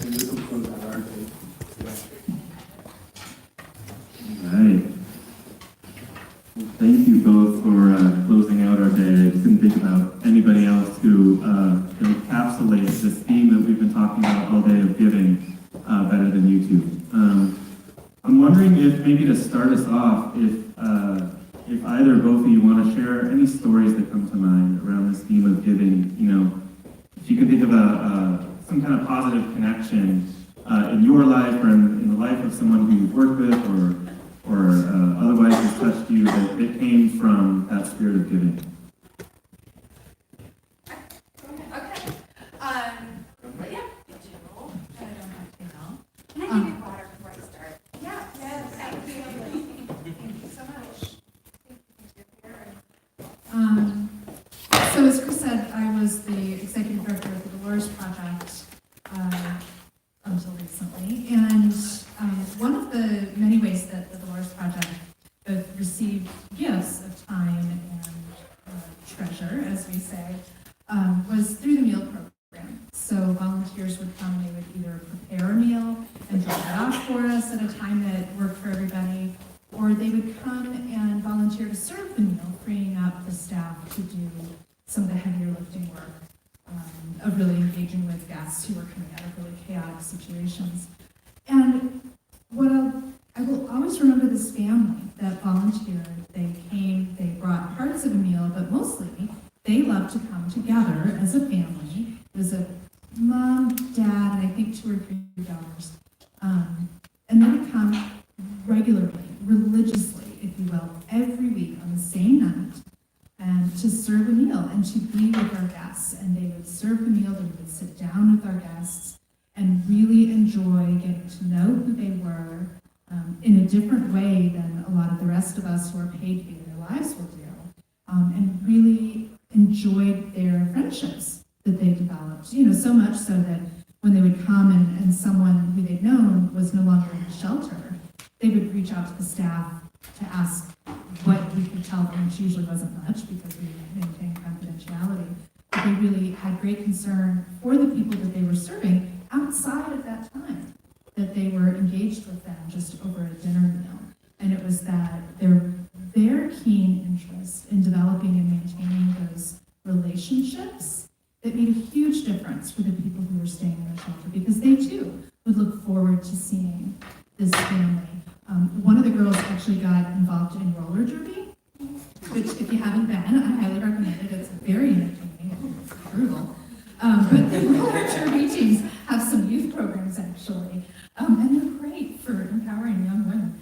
And this will close out our day today. All right. Well, thank you both for closing out our day. I couldn't think about anybody else who encapsulates this theme that we've been talking about all day of giving better than you two. I'm wondering if maybe to start us off, if either or both of you want to share any stories that come to mind around this theme of giving. You know, if you can think of some kind of positive connection in your life or in the life of someone who you've worked with or otherwise has touched you that came from that spirit of giving. Okay. But yeah. I don't have to know. Can I give you water before I start? Yeah. Yes. Thank you. Thank you so much. So as Chris said, I was the executive director of the Dolores Project until recently, and one of the many ways that the Dolores Project both received gifts of time and treasure, as we say, was through the meal program. So volunteers would come and they would either prepare a meal and drop it off for us at a time that worked for everybody, or they would come and volunteer to serve the meal, freeing up the staff to do some of the heavier lifting work of really engaging with guests who were coming out of really chaotic situations. And what I will always remember this family that volunteered. They came, they brought parts of a meal, but mostly they loved to come together as a family. It was a mom, dad, and I think 2 or 3 daughters. And they would come regularly, religiously, if you will, every week on the same night, and to serve a meal and to be with our guests. And they would serve the meal, they would sit down with our guests and really enjoy getting to know who they were in a different way than a lot of the rest of us who are paid to be in their lives will do, and really enjoyed their friendships that they developed, you know, so much so that when they would come and someone who they'd known was no longer in the shelter, they would reach out to the staff to ask what we could tell them, which usually wasn't much because we maintained confidentiality. But they really had great concern for the people that they were serving outside of that time, that they were engaged with them just over a dinner meal. And it was that their keen interest in developing and maintaining those relationships that made a huge difference for the people who were staying in the shelter, because they too would look forward to seeing this family. One of the girls actually got involved in roller derby, which if you haven't been, I highly recommend it. It's very entertaining and brutal. But the roller derby teams have some youth programs actually, and they're great for empowering young women.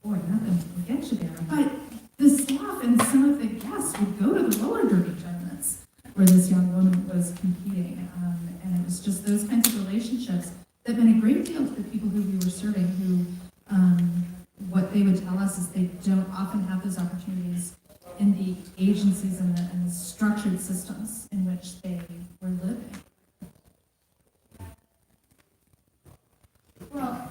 Boy, nothing will get you there. But the staff and some of the guests would go to the roller derby tournaments where this young woman was competing, and it was just those kinds of relationships that meant a great deal to the people who we were serving, who what they would tell us is they don't often have those opportunities in the agencies and the structured systems in which they were living. Well,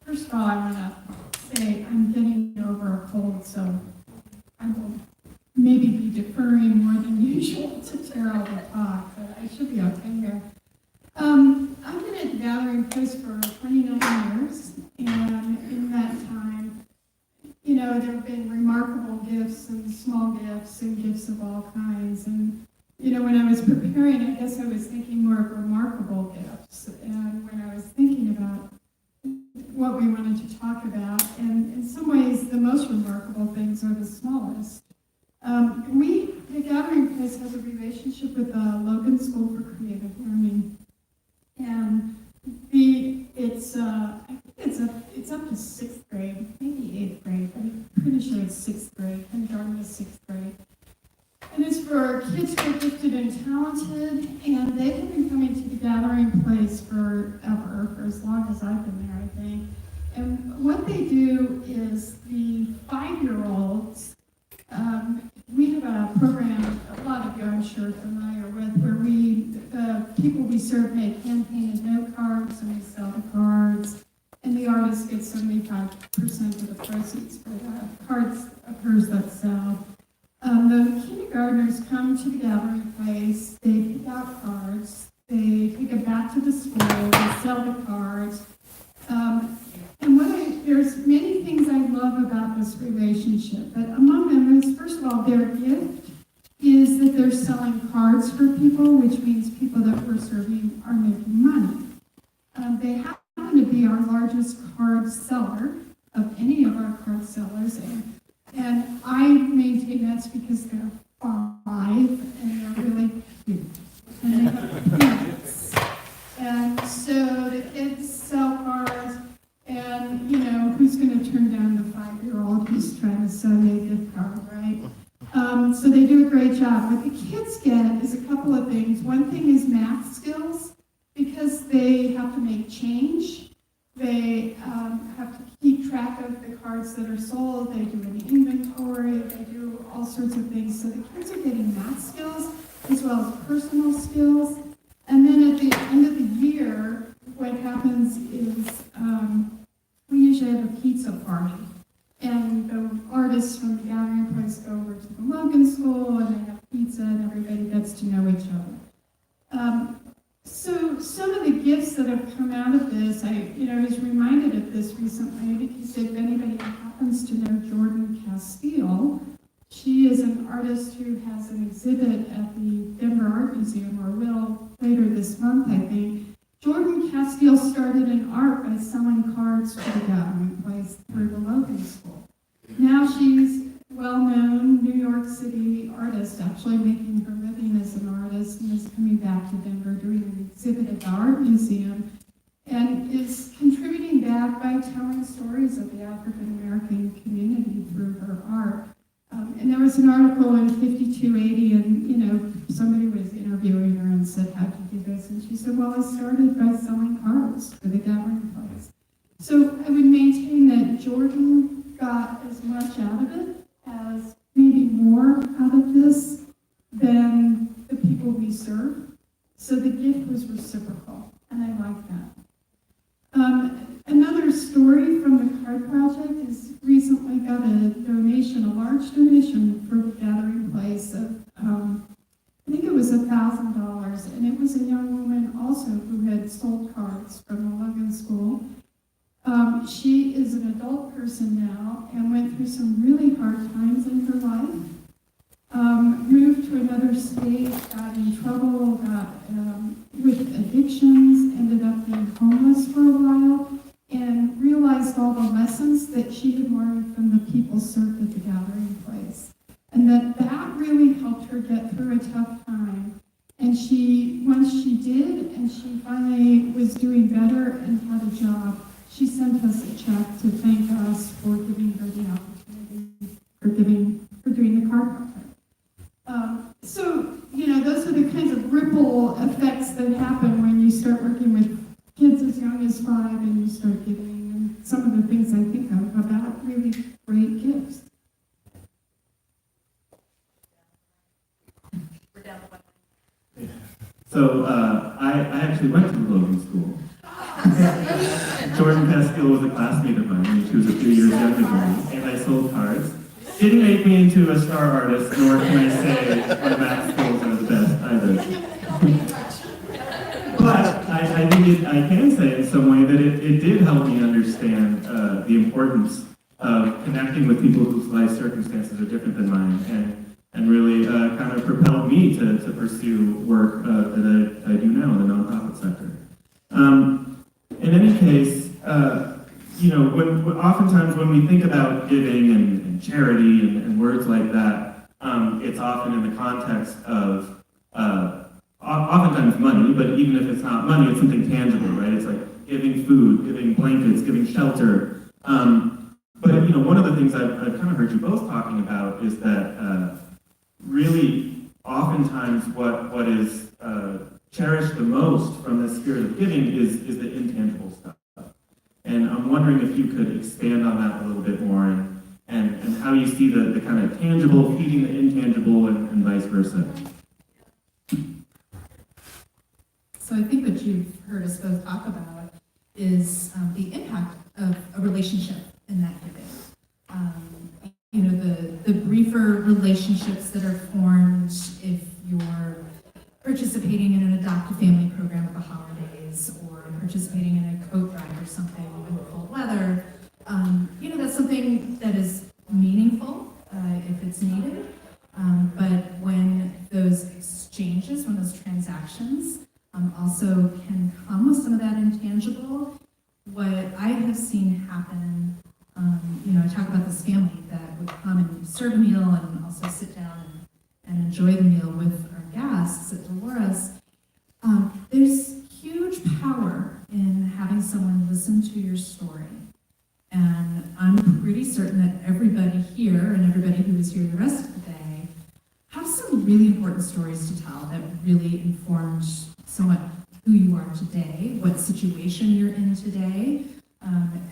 first of all, I want to say I'm getting over a cold, so I will maybe be deferring more than usual to Terrell to talk, but I should be okay here. I've been at the Gathering Place for 29 years, and in that time, you know, there have been remarkable gifts and small gifts and gifts of all kinds. And, you know, when I was preparing, I guess I was thinking more of remarkable gifts. And when I was thinking about what we wanted to talk about, and in some ways, the most remarkable things are the smallest. The Gathering Place has a relationship with the Logan School for Creative Learning. And it's up to 6th grade, maybe 8th grade, but I'm pretty sure it's 6th grade, kindergarten is 6th grade. And it's for kids who are gifted and talented, and they have been coming to the Gathering Place forever, for as long as I've been there, I think. And what they do is the 5-year-olds, we have a program, a lot of you I'm sure are familiar with, where the people we serve make hand-painted note cards, and we sell the cards, and the artist gets 75% of the proceeds for the cards of hers that sell. The kindergartners come to the Gathering Place, they pick out cards, they take it back to the school, sell the cards. And there's many things I love about this relationship, but among them is, first of all, their gift is that they're selling cards for people, which means people that we're serving are making money. They happen to be our largest card seller of any of our card sellers, and I maintain that's because they're 5 and they're really cute. And they have parents. And so the kids sell cards, and who's going to turn down the 5-year-old who's trying to sell you a gift card, right? So they do a great job. What the kids get is a couple of things. One thing is math skills, because they have to make change. They have to keep track of the cards that are sold. They do an inventory. They do all sorts of things. So the kids are getting math skills as well as personal skills. And then at the end of the year, what happens is we usually have a pizza party. And the artists from the gathering place go over to the Logan School, and they have pizza, and everybody gets to know each other. So some of the gifts that have come out of this, I was reminded of this recently because if anybody happens to know Jordan Castile, she is an artist who has an exhibit at the Denver Art Museum, or will later this month, I think. Jordan Castile started in art by selling cards to the gathering place through the Logan School. Now she's a well-known New York City artist, actually making her living as an artist, and is coming back to Denver doing an exhibit at the Art Museum, and is contributing back by telling stories of the African American community through her art. And there was an article in 5280, and somebody was interviewing her and said, "How'd you do this?" And she said, "Well, I started by selling cards for the gathering place." So I would maintain that Jordan got as much out of it as maybe more out of this than the people we serve. So the gift was reciprocal, and I like that. Another story from the card project is recently got a donation, a large donation for the gathering place of, I think it was $1,000, and it was a young woman also who had sold cards from the Logan School. She is an adult person now and went through some really hard times in her life. Moved to another state, got in trouble, got with addictions, ended up being homeless for a while, and realized all the lessons that she had learned from the people served at the gathering place. And that really helped her get through a tough time. And once she did, and she finally was doing better and had a job, she sent us a check to thank us for giving her the opportunity for doing the card project. So, those are the kinds of ripple effects that happen when you start working with kids as young as 5 and you start giving, and some of the things I think of about really great gifts. We're down to 1. So I actually went to the Logan School. Jordan Castile was a classmate of mine. She was a few years younger than me, and I sold cards. Didn't make me into a star artist, nor can I say my math skills are the best either. But I think I can say in some way that it did help me understand the importance of connecting with people whose life circumstances are different than mine, and really kind of propelled me to pursue work that I do now in the nonprofit sector. In any case, oftentimes when we think about giving and charity and words like that, it's often in the context of oftentimes money, but even if it's not money, it's something tangible, right? It's like giving food, giving blankets, giving shelter. But one of the things I've kind of heard you both talking about is that really oftentimes what is cherished the most from the spirit of giving is the intangible stuff. And I'm wondering if you could expand on that a little bit more and how you see the kind of tangible feeding the intangible and vice versa. So I think what you've heard us both talk about is the impact of a relationship in that giving. The briefer relationships that are formed if you're participating in an adoptive family program at the holidays, or participating in a coat drive or something in cold weather, that's something that is meaningful if it's needed. But when those exchanges, when those transactions also can come with some of that intangible, what I have seen happen, I talk about this family that would come and serve a meal and also sit down and enjoy the meal with our guests at Dolores. There's huge power in having someone listen to your story. And I'm pretty certain that everybody here and everybody who is here the rest of the day have some really important stories to tell that really informed somewhat who you are today, what situation you're in today.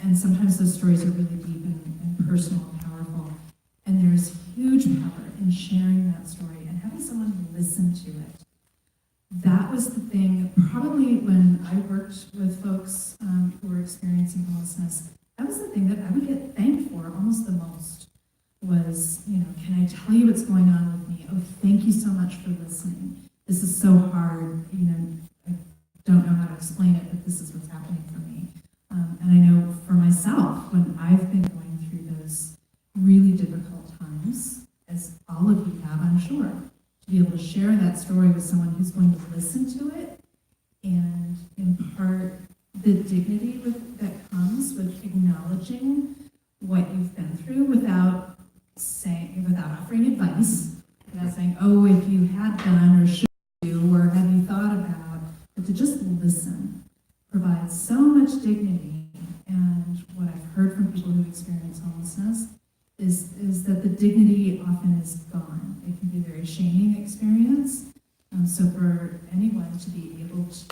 And sometimes those stories are really deep and personal and powerful. And there's huge power in sharing that story and having someone listen to it. That was the thing, probably when I worked with folks who were experiencing homelessness, that was the thing that I would get thanked for almost the most was, can I tell you what's going on with me? Oh, thank you so much for listening. This is so hard, I don't know how to explain it, but this is what's happening for me. And I know for myself, when I've been going through those really difficult times, as all of you have, I'm sure, to be able to share that story with someone who's going to listen to it and impart the dignity that comes with acknowledging what you've been through without offering advice, without saying, oh, if you had done or should do, or have you thought about, but to just listen provides so much dignity. And what I've heard from people who experience homelessness is that the dignity often is gone. It can be a very shaming experience. So for anyone to be able to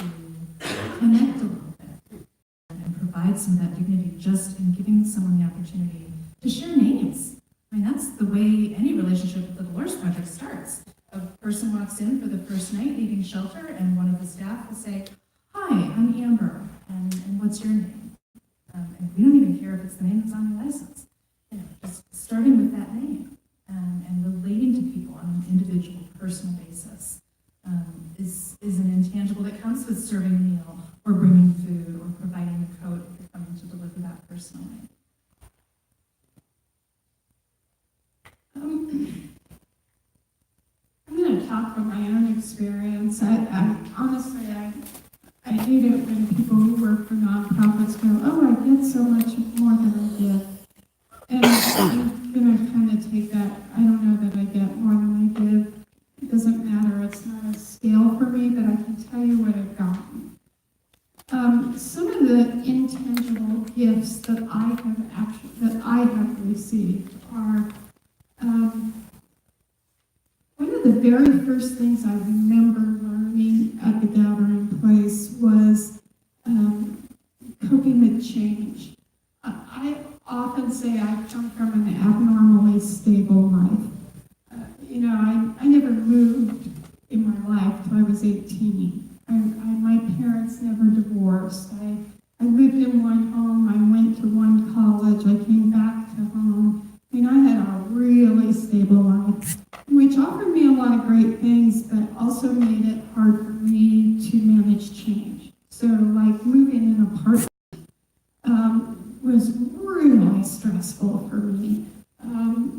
connect a little bit and provide some of that dignity just in giving someone the opportunity to share names. I mean, that's the way any relationship with the Dolores Project starts. A person walks in for the first night needing shelter, and one of the staff will say, hi, I'm Amber, and what's your name? And we don't even care if it's the name that's on your license. Just starting with that name and relating to people on an individual, personal basis is an intangible that comes with serving a meal or bringing food or providing a coat if you're coming to deliver that personally. I'm going to talk from my own experience. I honestly hate it when people who work for nonprofits go, oh, I get so much more than I give. And I'm going to kind of take that, I don't know that I get more than I give. It doesn't matter, it's not a scale for me, but I can tell you what I've gotten. Some of the intangible gifts that I have received are one of the very first things I remember learning at the Gathering Place was coping with change. I often say I come from an abnormally stable life. I never moved in my life till I was 18. My parents never divorced. I lived in one home, I went to one college, I came back to home. I had a really stable life, which offered me a lot of great things, but also made it hard for me to manage change. So like moving in an apartment was really stressful for me.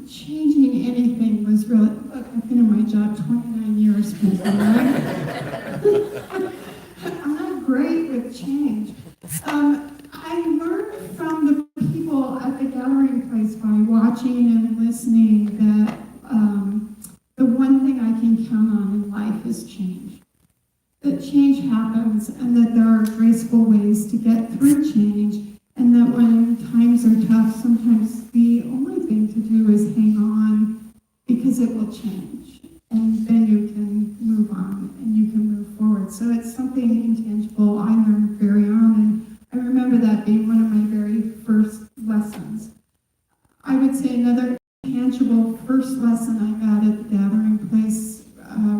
Changing anything was really, look, I've been in my job 29 years, people, right? I'm not great with change. I learned from the people at the Gathering Place by watching and listening that the one thing I can count on in life is change. That change happens and that there are graceful ways to get through change, and that when times are tough, sometimes the only thing to do is hang on because it will change. And then you can move on and you can move forward. So it's something intangible I learned very on, and I remember that being one of my very first lessons. I would say another tangible first lesson I got at the Gathering Place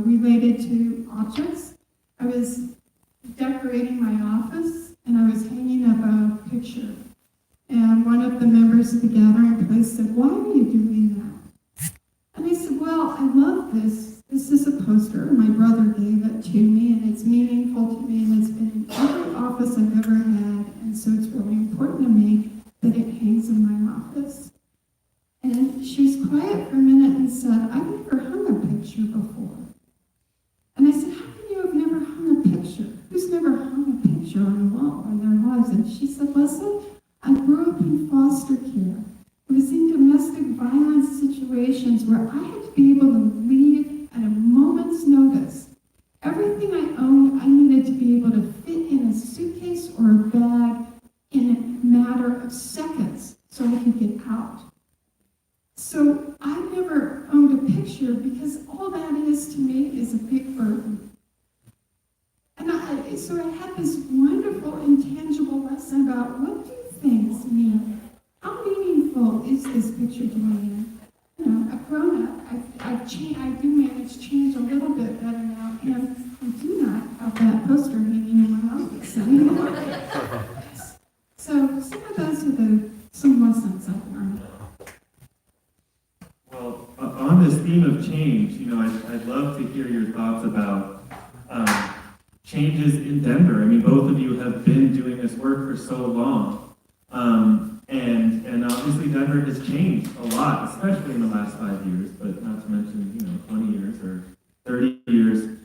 related to objects. I was decorating my office and I was hanging up a picture. And one of the members of the Gathering Place said, why are you doing that? And I said, well, I love this. This is a poster. My brother gave it to me, and it's meaningful to me, and it's been in every office I've ever future on the wall in their lives. And she said, listen, I grew up in foster care. I was in domestic violence situations where I had to be able to leave at a moment's notice. Everything I owned, I needed to be able to fit in a suitcase or a bag in a matter of seconds so I could get out. So I never owned a picture because all that is to me is a big burden. And so I had this wonderful, intangible lesson about what do things mean? How meaningful is this picture to me? You know, I've grown up. I've changed. I do manage change a little bit better now, and I do not have that poster hanging in my office anymore. So some of those are some lessons I've learned. Well, on this theme of change, you know, I'd love to hear your thoughts about changes in Denver. I mean, both of you have been doing this work for so long, and obviously Denver has changed a lot, especially in the last 5 years, but not to mention, you know, 20 years or 30 years.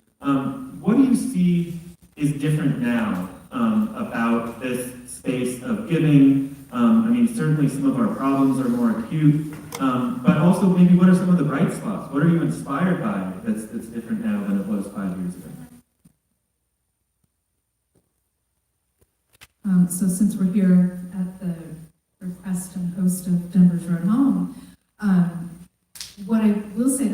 What do you see is different now about this space of giving? I mean, certainly some of our problems are more acute, but also maybe what are some of the bright spots? What are you inspired by that's different now than it was 5 years ago? So since we're here at the request and host of Denver's Road Home, what I will say,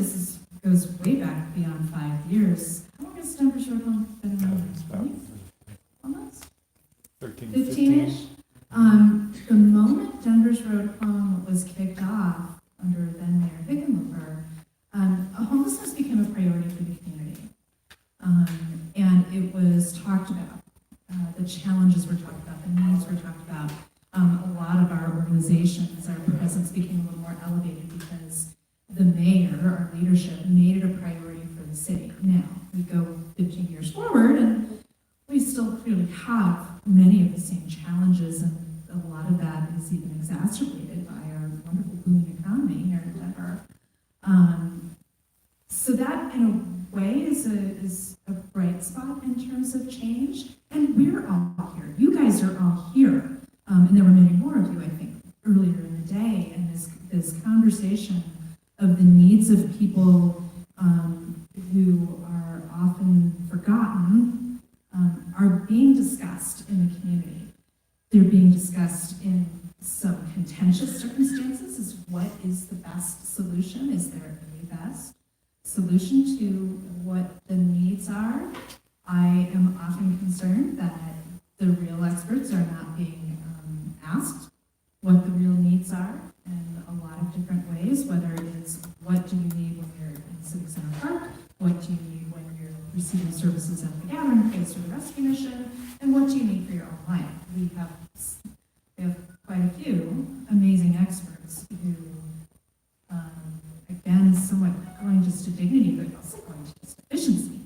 goes way back beyond 5 years. How long has Denver's Road Home been around? Almost? 13, 15-ish? The moment Denver's Road Home was kicked off under then Mayor Hickenlooper, homelessness became a priority for the community. And it was talked about. The challenges were talked about, the needs were talked about. A lot of our organizations, our presence became a little more elevated because the mayor, our leadership, made it a priority for the city. Now, we go 15 years forward, and we still clearly have many of the same challenges, and a lot of that is even exacerbated by our wonderful booming economy here in Denver. So that, in a way, is a bright spot in terms of change. And we're all here. You guys are all here. And there were many more of you, I think, earlier in the day. And this conversation of the needs of people who are often forgotten are being discussed in the community. They're being discussed in some contentious circumstances as what is the best solution? Is there a best solution to what the needs are? I am often concerned that the real experts are not being asked what the real needs are in a lot of different ways, whether it is what do you need when you're in Civic Center Park, what do you need when you're receiving services at the gathering place or the rescue mission, and what do you need for your own life. We have quite a few amazing experts who, again, somewhat going just to dignity, but also going to just efficiency.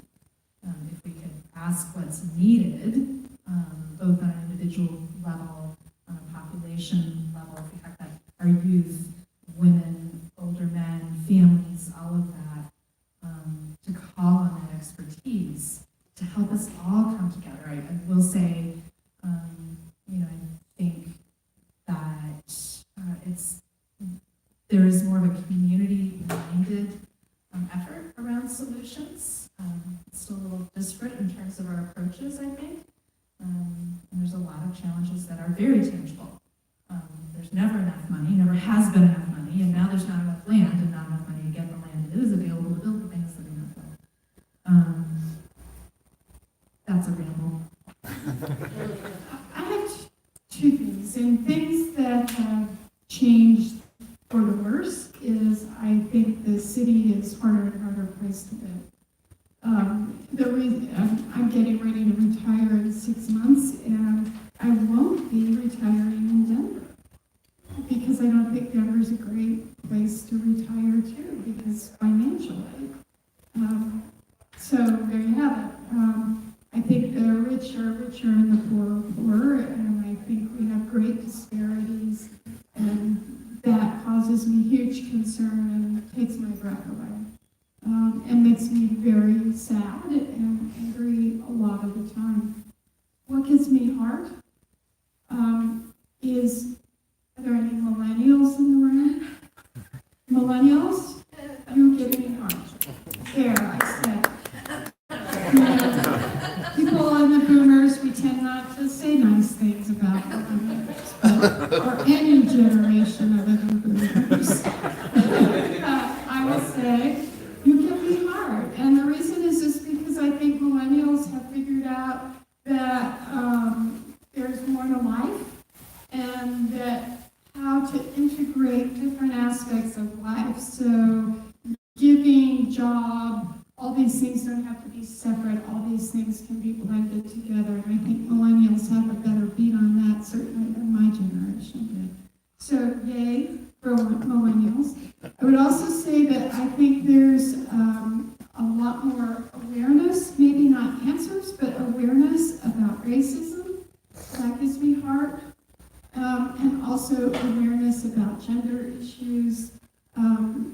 If we could ask what's needed, both on an individual level, on a population level, if we have that, our youth, women, older men, families, all of that, to call on that expertise to help us all come together. I will say, I think that there is more of a community-minded effort around solutions. It's still a little disparate in terms of our approaches, I think. And there's a lot of challenges that are very tangible. There's never enough money, never has been enough money, and now there's not enough land and not enough money to get the land that is available to build the things that are not built. That's a ramble. I have two things, and things that have changed for the worse is I think the city is harder and harder place to live. The reason I'm getting ready to retire in 6 months, and I won't be retiring in Denver because I don't think Denver's a great place to retire to because financially. So there you have it. I think the rich are richer and the poor are poorer, and I think we have great disparities, and that causes me huge concern and takes my breath away. And makes me very sad and angry a lot of the time. What gives me me heart is, are there any millennials in the room? Millennials? You give me heart. There, I said. You know, people in the boomers, we tend not to say nice things about millennials, or any generation other than boomers. I will say, you give me heart. And the reason is because I think millennials have figured out that there's more to life, and that how to integrate different aspects of life. So giving, job, all these things don't have to be separate. All these things can be blended together. And I think millennials have a better beat on that, certainly, than my generation did. So yay for millennials. I would also say that I think there's a lot more awareness, maybe not answers, but awareness about racism. That gives me heart. And also awareness about gender issues,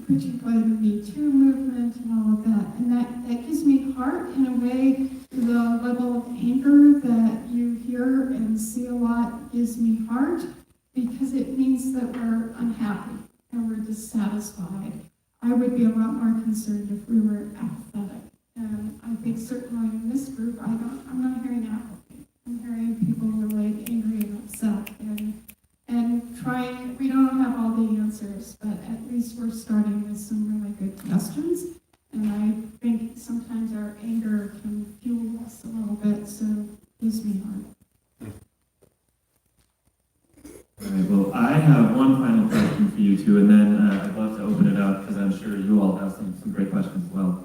particularly the Me Too movement and all of that. And that gives me heart in a way. The level of anger that you hear and see a lot gives me heart, because it means that we're unhappy and we're dissatisfied. I would be a lot more concerned if we were apathetic. And I think certainly in this group, I'm not hearing apathy. I'm hearing people really angry and upset and trying. We don't have all the answers, but at least we're starting with some really good questions. And I think sometimes our anger can fuel us a little bit, so it gives me heart. All right, well, I have one final question for you two, and then I'd love to open it up, because I'm sure you all have some great questions as well.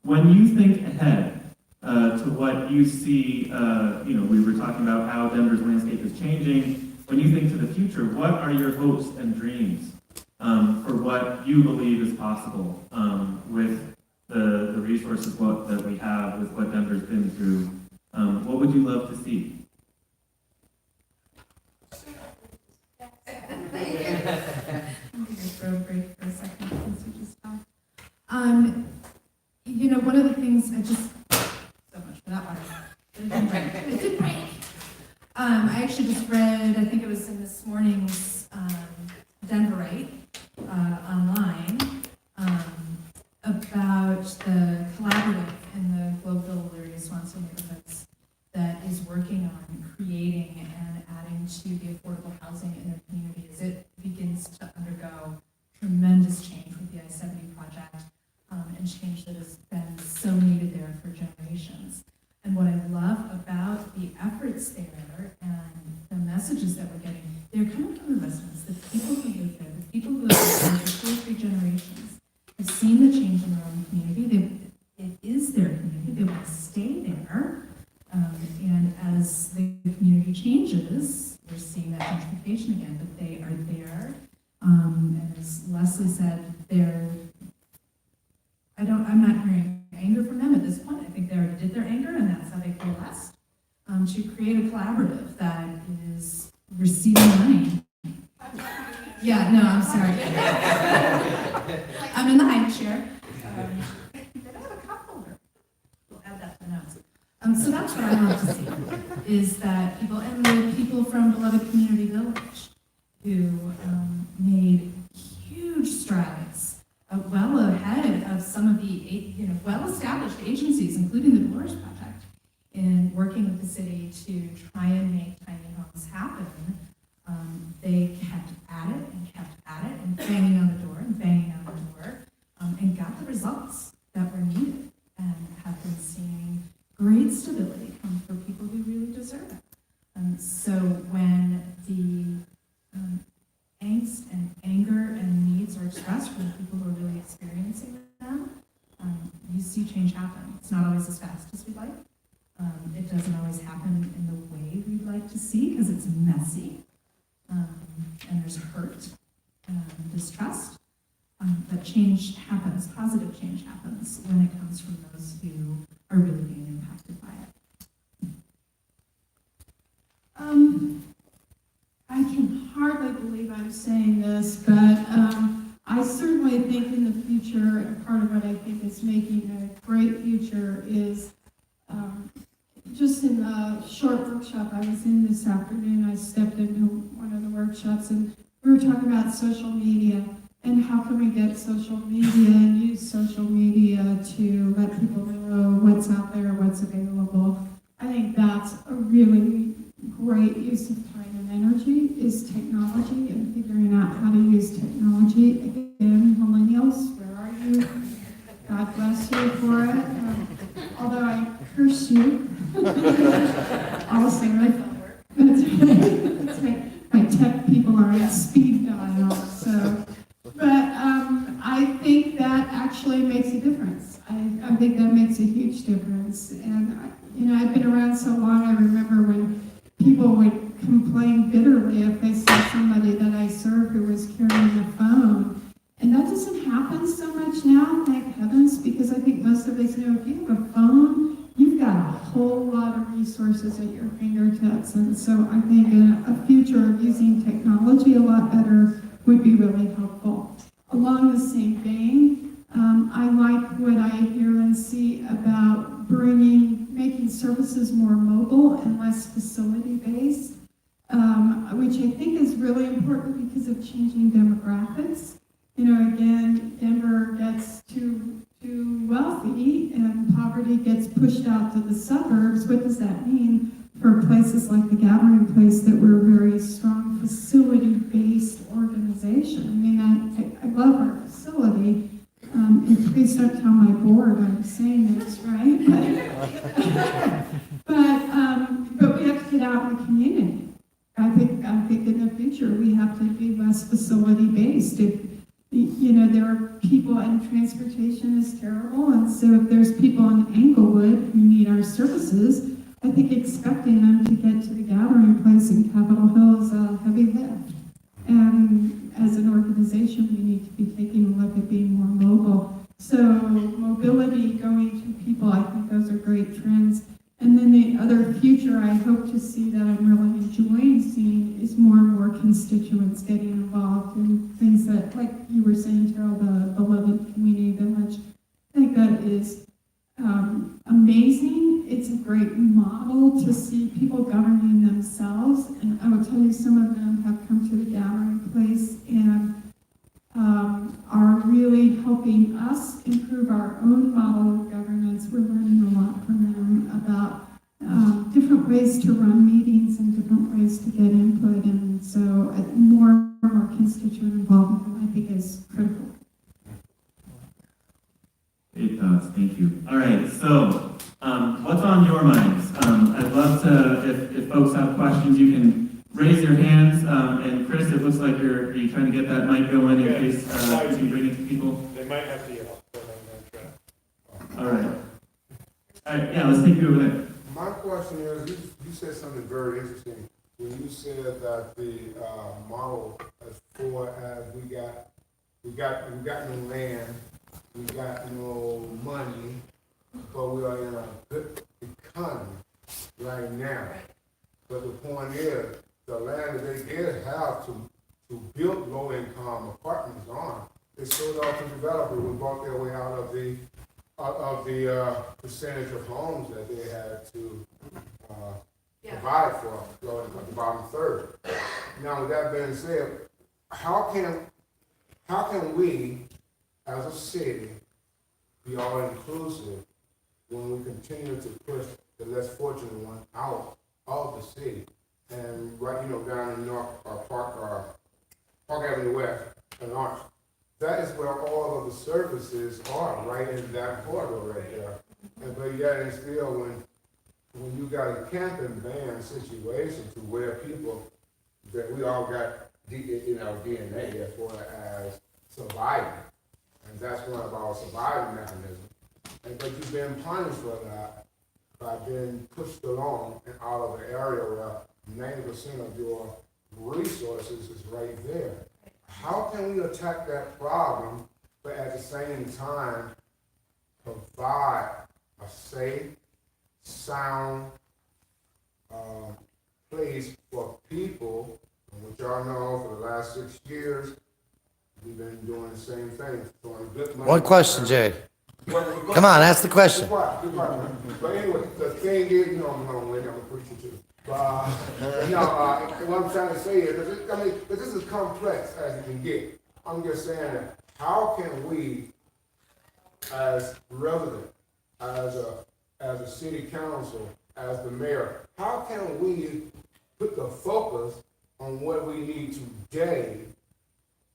When you think ahead to what you see, we were talking about how Denver's landscape is changing. When you think to the future, what are your hopes and dreams for what you believe is possible with the resources that we have, with what Denver's been through? What would you love to see? I'm going to throw a break for a second since we just talked. One of the things so much for that one. It did break. I actually just read, I think it was in this morning's Denverite online, about the collaborative in the Globeville Larry Swanson neighborhoods that is working on creating and adding to the affordable housing in their community as it begins to undergo tremendous change with the I-70 project, and change that has been so needed there for generations. And what I love about the efforts there and the messages that we're getting, they're coming from the residents, the people who live there, the people who have been there for 2 or 3 generations, have seen the change in their own community. It is their community. They want to stay there. And as the community changes, we're seeing that gentrification again, but they are there. And as Leslie said, I'm not hearing anger from them at this point. I think they already did their anger, and that's how they coalesced to create a collaborative that is receiving money. Yeah, no, I'm sorry. I'm in the high chair. They don't have a cup holder. We'll add that to the notes. So that's what I love to see, is that the people from beloved Community Village who made huge strides, well ahead of some of the well-established agencies, including the Dolores Project, in working with the city to try and make tiny homes happen. They kept at it and banging on the door and got the results that were needed, and have been seeing great stability come for people who really deserve it. So when the angst and anger and needs are expressed from the people who are really experiencing them, you see change happen. It's not always as fast as we'd like. It doesn't always happen in the way we'd like to see, because it's messy, and there's hurt and distrust. But change happens, positive change happens, when it comes from those who are really being impacted by it. I can hardly believe I'm saying this, but I certainly think in the future, and part of what I think is making a great future is just in the short workshop I was in this afternoon. I stepped into one of the workshops and we were talking about social media and how can we get social media and use social media to let people know what's out there, what's available. I think that's a really great use of time and energy is technology and figuring out how to use technology. Again, millennials, where are you? God bless you for it. Although I curse you. Also, that's right. My tech people are at speed dial. So, but I think that actually makes a difference. I think that makes a huge difference. And I've been around so long. I remember when people would complain bitterly if they saw somebody that I served who was carrying a phone. And that doesn't happen so much now, thank heavens, because I think most of us know if you have a phone, you've got a whole lot of resources at your fingertips. And so I think a future of using technology a lot better would be really helpful. Along the same vein, I like what I hear and see about making services more mobile and less facility-based, which I think is really important because of changing demographics. Again, Denver gets too wealthy and poverty gets pushed out to the suburbs. What does that mean for places like the Gathering Place that we're a very strong facility-based organization? I love our facility. And please don't tell my board I'm saying this, right? But we have to get out in the community. I think in the future we have to be less facility-based. There are people, and transportation is terrible, and so if there's people in Englewood who need our services, I think expecting them to get to the Gathering Place in Capitol Hill is a heavy lift. And as an organization, we need to be taking a look at being more mobile. So mobility, going to people, I think those are great trends. And then the other future I hope to see that I'm really enjoying seeing is more and more constituents getting involved in things that, like you were saying, Terrell, the beloved community village. I think that is amazing. It's a great model to see people governing themselves. And I will tell you, some of them have come to the Gathering Place and are really helping us improve our own model of governance. We're learning a lot from them about different ways to run meetings and different ways to get input. And so more and more constituent involvement, I think, is critical. It does, thank you. All right, so what's on your minds? I'd love to, if folks have questions, you can raise your hands. And Chris, it looks like you're trying to get that mic going in case you can bring it to people. They might have to yell. All right, yeah, let's take you over there. My question is, you said something very interesting when you said that the model, as far as we got no land, we got no money, but we are in a good economy right now. But the point is, the land that they did have to build low-income apartments on, they sold off to developers who bought their way out of the percentage of homes that they had to provide for, the bottom third. Now, with that being said, how can we, as a city, be all inclusive when we continue to push the less fortunate one out of the city? And right, down in North Park Avenue West and Orange, that is where all of the services are, right in that corridor right there. And but yet and still, when you got a camping van situation to where people that we all got DNA as far as surviving, and that's one of our surviving mechanisms. And but you've been punished for that by being pushed along and out of the area where 90% of your resources is right there. How can we attack that problem, but at the same time provide a safe, sound place for people, which y'all know for the last 6 years, we've been doing the same thing. One question, Jay. Come on, ask the question. Be quiet, man. But anyway, the thing is, I'm going to preach it too. What I'm trying to say is, because this is complex as it can get. I'm just saying that how can we, as residents, as a city council, as the mayor, how can we put the focus on what we need today,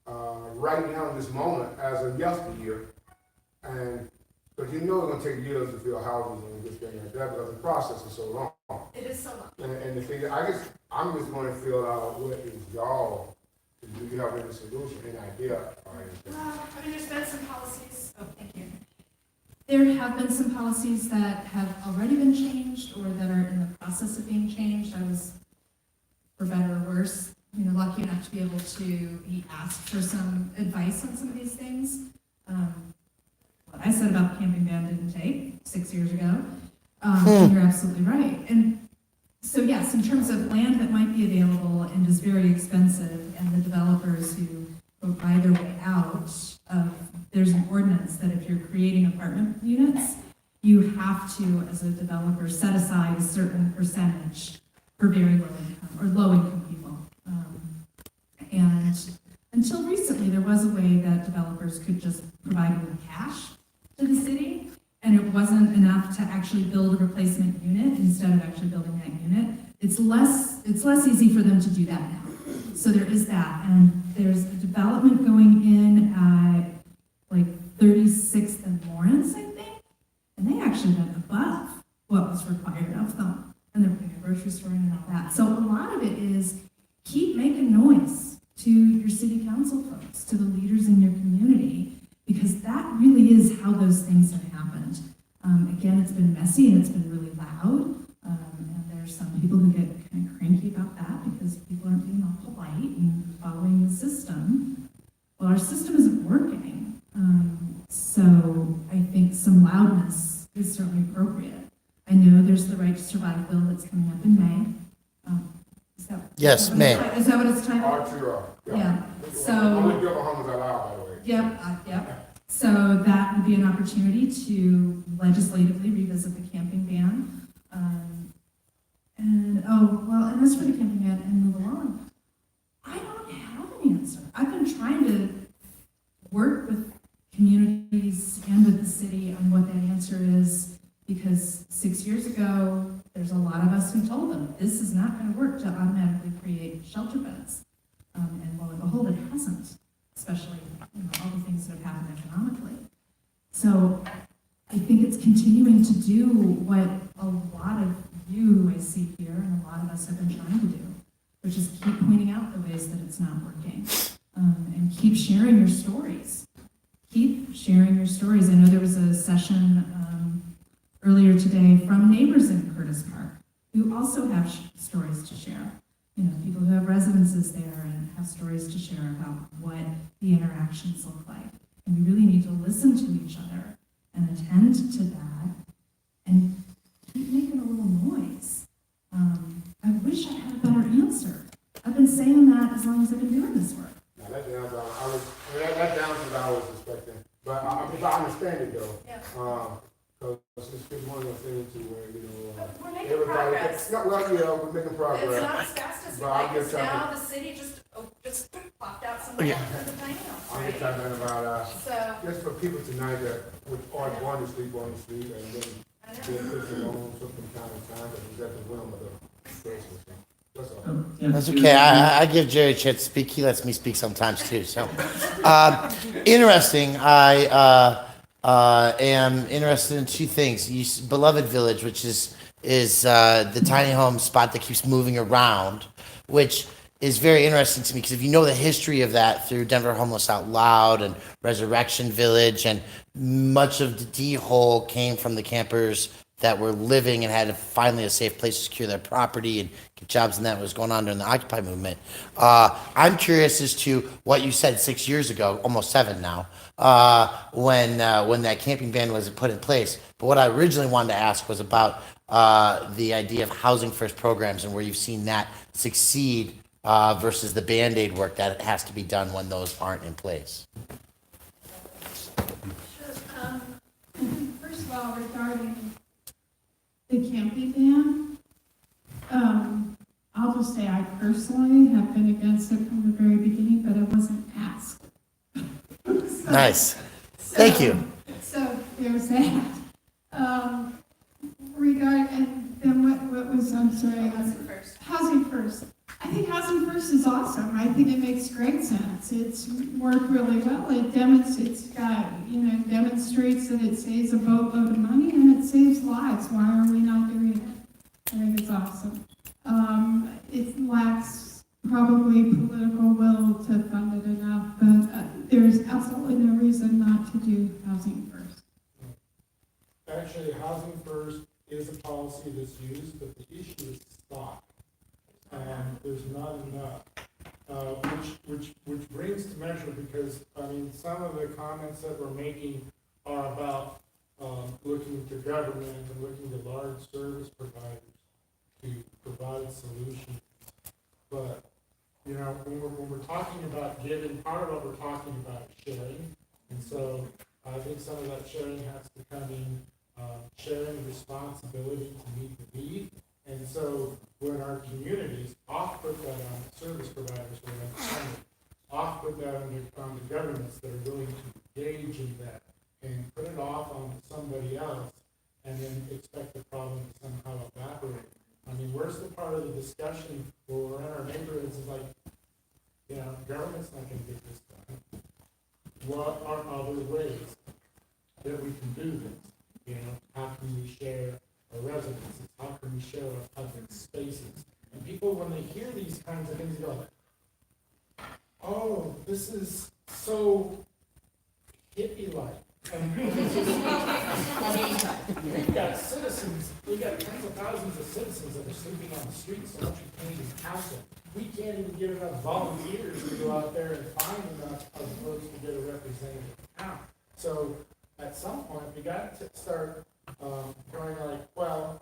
right now in this moment, as of yesteryear, and because you know it's gonna take years to build houses and this thing like that because the process is so long. It is so long. And the thing, I'm just going to fill out what is y'all, do you have any solution, any idea or anything? I mean, there's been some policies, oh, thank you. There have been some policies that have already been changed or that are in the process of being changed. I was, for better or worse, lucky enough to be able to be asked for some advice on some of these things. What I said about the camping ban didn't take 6 years ago. You're absolutely right. And so yes, in terms of land that might be available and is very expensive, and the developers who will buy their way out, there's an ordinance that if you're creating apartment units, you have to, as a developer, set aside a certain percentage for very low income or low income people. And until recently, there was a way that developers could just provide a little cash to the city, and it wasn't enough to actually build a replacement unit instead of actually building that unit. It's less easy for them to do that now. So there is that, and there's a development going in at like 36th and Lawrence, I think, and they actually went above what was required of them, and they're putting a grocery store in and all that. So a lot of it is keep making noise to your city council folks, to the leaders in your community, because that really is how those things have happened. Again, it's been messy and it's been really loud, and there's some people who get kind of cranky about that because people aren't being all polite and following the system. Well, our system isn't working, so I think some loudness is certainly appropriate. I know there's the Right to Survive bill that's coming up in May. Yes, May. Is that what it's titled? Yeah. So. Only build homes are allowed, by the way. Yep. So that would be an opportunity to legislatively revisit the camping ban. And as for the camping ban and move along, I don't have an answer. I've been trying to work with communities and with the city on what that answer is, because 6 years ago, there's a lot of us who told them this is not going to work to automatically create shelter beds. And lo and behold, it hasn't, especially all the things that have happened economically. So I think it's continuing to do what a lot of you I see here and a lot of us have been trying to do, which is keep pointing out the ways that it's not working, and keep sharing your stories. Keep sharing your stories. I know there was a session earlier today from neighbors in Curtis Park who also have stories to share. People who have residences there and have stories to share about what the interactions look like. And we really need to listen to each other and attend to that and keep making a little noise. I wish I had a better answer. I've been saying that as long as I've been doing this work. Now, that's down to what I was expecting, but I understand it though. Yeah. Because it's one of those things to where, But we're making everybody, progress. we're making It's progress. not as fast as we But like, I'm because just now talking- the city just popped out some land for the tiny house, I'm just right? talking about, So, just for people tonight that are going to sleep on the street and then I know. being put alone from time to time, because it's at the whim of the person. That's all. That's okay. I give Jerry a chance to speak. He lets me speak sometimes too. So, interesting. I am interested in two things. Beloved Village, which is the tiny home spot that keeps moving around, which is very interesting to me because if you know the history of that through Denver Homeless Out Loud and Resurrection Village, and much of the D-hole came from the campers that were living and had finally a safe place to secure their property and get jobs, and that was going on during the Occupy movement. I'm curious as to what you said 6 years ago, almost 7 now, when that camping ban was put in place. But what I originally wanted to ask was about the idea of housing first programs and where you've seen that succeed versus the Band-Aid work that has to be done when those aren't in place. Sure. First of all, regarding the camping ban, I'll just say I personally have been against it from the very beginning, but I wasn't asked. So- Nice. Thank you. So there's that. And then what was, I'm sorry. Housing first. Housing first. I think housing first is awesome. I think it makes great sense. It's worked really well. It demonstrates that it saves a boatload of money and it saves lives. Why are we not doing it? I think it's awesome. It lacks probably political will to fund it enough, but there's absolutely no reason not to do housing first. Actually, housing first is a policy that's used, but the issue is stock. There's not enough, which brings to measure, because, I mean, some of the comments that we're making are about looking to government and looking to large service providers to provide solutions. But, you know, when we're talking about giving, part of what we're talking about is sharing. And so I think some of that sharing has to come in, sharing responsibility to meet the need. And so when our communities off put that on service providers, off put that on the governments that are willing to engage in that and put it off on somebody else and then expect the problem to somehow evaporate. I mean, where's the part of the discussion where we're in our neighborhoods is like, you know, government's not gonna get this done. What are other ways that we can do this? You know, how can we share our residences? How can we share our public spaces? And people, when they hear these kinds of things, go, oh, this is so hippie-like. And I mean, we've got citizens, we've got tens of thousands of citizens that are sleeping on the streets, so much we can't even count them. We can't even get enough volunteers to go out there and find enough of folks to get a representative count. So at some point, we got to start going like, well,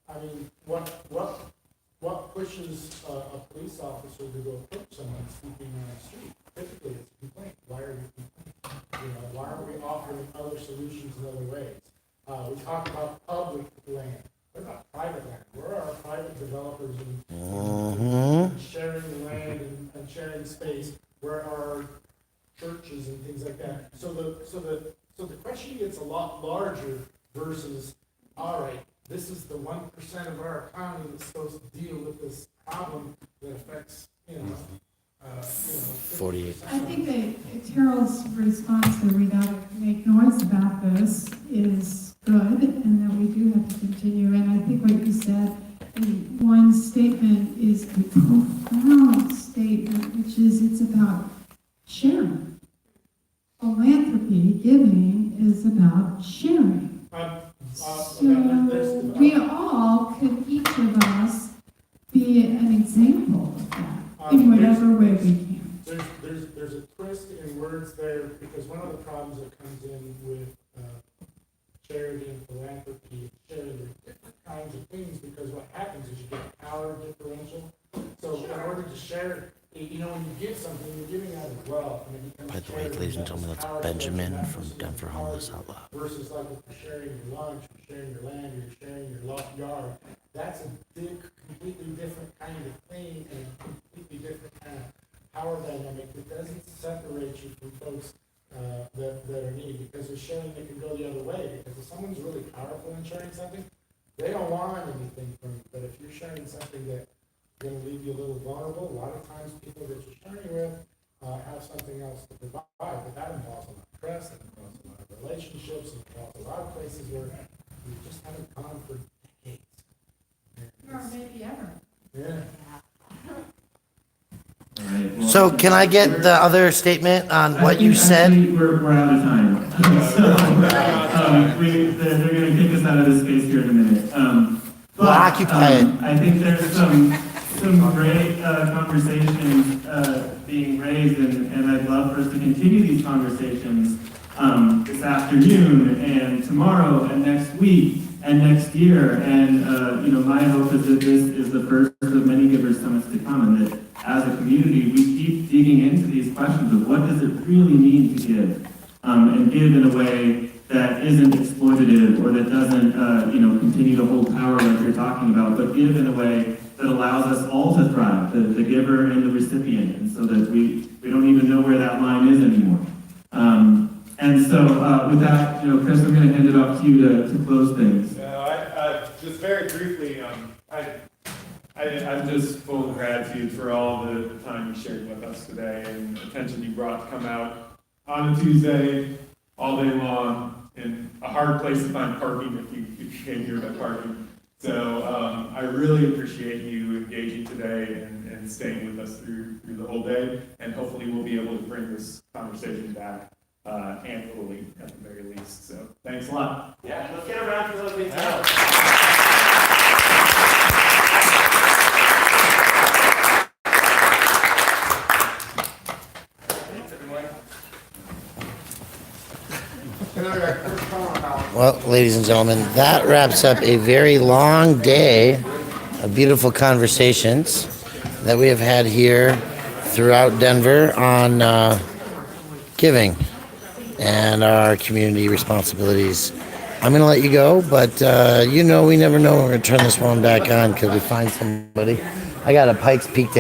I mean, what pushes a police officer to go put someone sleeping on the street? Typically, it's a complaint. Why are we complaining? You know, why aren't we offering other solutions in other ways? We talk about public land. What about private land? Where are our private developers and sharing land and sharing space? Where are churches and things like that? So the question gets a lot larger versus, all right, this is the 1% of our economy that's supposed to deal with this problem that affects, 48. I think that Terrell's response that we gotta make noise about this is good, and that we do have to continue. And I think what you said in one statement is a profound statement, which is it's about sharing. Philanthropy, giving, is about sharing. So we all could, each of us, be an example of that in whatever way we can. There's a twist in words there, because one of the problems that comes in with charity and philanthropy and sharing, there's different kinds of things, because what happens is you get a power differential. So in order to share, you know, when you give something, you're giving out as well. And it becomes By the way, charity, ladies and that's gentlemen, that's power Benjamin differential, from versus Denver power Homeless Out Loud. versus like if you're sharing your lunch, you're sharing your land, you're sharing your yard. That's a completely different kind of thing and a completely different kind of power dynamic that doesn't separate you from folks that are needy, because they're sharing that can go the other way. Because if someone's really powerful in sharing something, they don't want anything from you. But if you're sharing something that's going to leave you a little vulnerable, a lot of times people that you're sharing with have something else to provide. But that involves a lot of trust, it involves a lot of relationships, it involves a lot of places where we just haven't gone for decades. Or maybe ever. Yeah. All right, well, So can I get the other statement on what you said? Actually, we're out of time. So, they're going to kick us out of this space here in a minute. We'll occupy it. I think there's some great conversations being raised, and I'd love for us to continue these conversations this afternoon and tomorrow and next week and next year. And my hope is that this is the first of many Givers Summits to come, and that as a community we keep digging into these questions of what does it really mean to give, and give in a way that isn't exploitative or that doesn't continue to hold power like you're talking about, but give in a way that allows us all to thrive, the giver and the recipient, and so that we don't even know where that line is anymore. And so with that, Chris, I'm going to hand it off to you to close things. Just very briefly, I'm just full of gratitude for all the time you shared with us today and the attention you brought to come out on a Tuesday, all day long, in a hard place to find parking if you came here by parking. So I really appreciate you engaging today and staying with us through the whole day, and hopefully we'll be able to bring this conversation back annually at the very least. So thanks a lot. Yeah, let's get around for those things out. Well, ladies and gentlemen, that wraps up a very long day of beautiful conversations that we have had here throughout Denver on giving and our community responsibilities. I'm going to let you go, but we never know when we're going to turn this one back on because we find somebody. I got a Pikes Peak to